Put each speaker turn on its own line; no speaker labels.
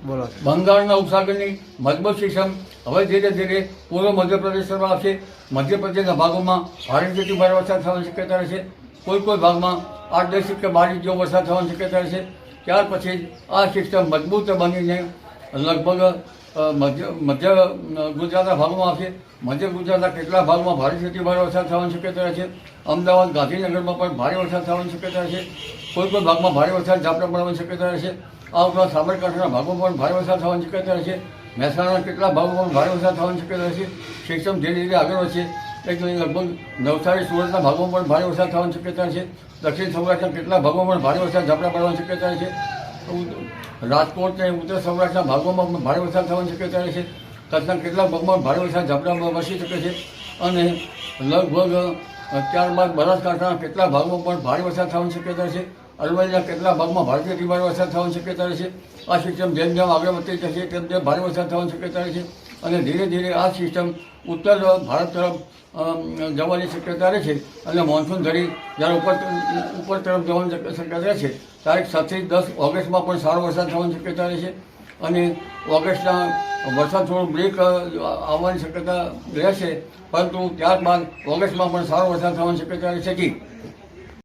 બોલો.
બંગાળના ઉપસાગરની મજબૂત સિસ્ટમ હવે ધીરે ધીરે પૂર્વ મધ્યપ્રદેશ તરફ આવશે. મધ્યપ્રદેશના ભાગોમાં ભારેથી ભારે વરસાદ થવાની શક્યતા રહેશે. કોઈ ભાગમાં 8-10 કે 12 ઇંચ જેવો વરસાદ થવાની શક્યતા રહેશે. ત્યાર પછી આ સિસ્ટમ મજબૂત બનીને લગભગ મધ્ય ગુજરાતના ભાગમાં આવશે. મધ્ય ગુજરાતના કેટલાક ભાગમાં ભારેથી ભારે વરસાદ થવાની શક્યતા રહેશે. અમદાવાદ, ગાંધીનગરમાં પણ ભારે વરસાદ થવાની શક્યતા રહેશે. કોઈ ભાગમાં ભારે વરસાદ ઝાપટા પડવાની શક્યતા રહેશે. આ ઉપરાંત સાબરકાંઠાના ભાગોમાં પણ ભારે વરસાદ થવાની શક્યતા રહેશે. મહેસાણાના કેટલાક ભાગોમાં ભારે વરસાદ થવાની શક્યતા રહેશે. સિસ્ટમ ધીરે ધીરે આગળ વધશે એટલે લગભગ નવસારી, સુરતના ભાગોમાં પણ ભારે વરસાદ થવાની શક્યતા રહેશે. દક્ષિણ સૌરાષ્ટ્રના કેટલાક ભાગોમાં પણ ભારે વરસાદ ઝાપટા પડવાની શક્યતા રહેશે. રાજકોટ અને ઉત્તર સૌરાષ્ટ્રના ભાગોમાં પણ ભારે વરસાદ થવાની શક્યતા રહેશે. કચ્છના કેટલાક ભાગમાં ભારે વરસાદ ઝાપટા વરસી શકે છે અને લગભગ ત્યારબાદ બનાસકાંઠાના કેટલાક ભાગમાં પણ ભારે વરસાદ થવાની શક્યતા છે. અરવલ્લીના કેટલાક ભાગમાં ભારેથી ભારે વરસાદ થવાની શક્યતા રહેશે. આ સિસ્ટમ જેમ જેમ આગળ વધતી જશે તેમ તેમ ભારે વરસાદ થવાની શક્યતા રહેશે અને ધીરે ધીરે આ સિસ્ટમ ઉત્તર ભારત તરફ જવાની શક્યતા રહેશે અને મોન્સૂન ધરી જ્યારે ઉપર તરફ જવાની શક્યતા રહેશે. તારીખ 7 થી 10 ઓગસ્ટમાં પણ સારો વરસાદ થવાની શક્યતા રહેશે અને ઓગસ્ટના વરસાદ થોડો બ્રેક આવવાની શક્યતા રહેશે, પરંતુ ત્યારબાદ ઓગસ્ટમાં પણ સારો વરસાદ થવાની શક્યતા રહેશે.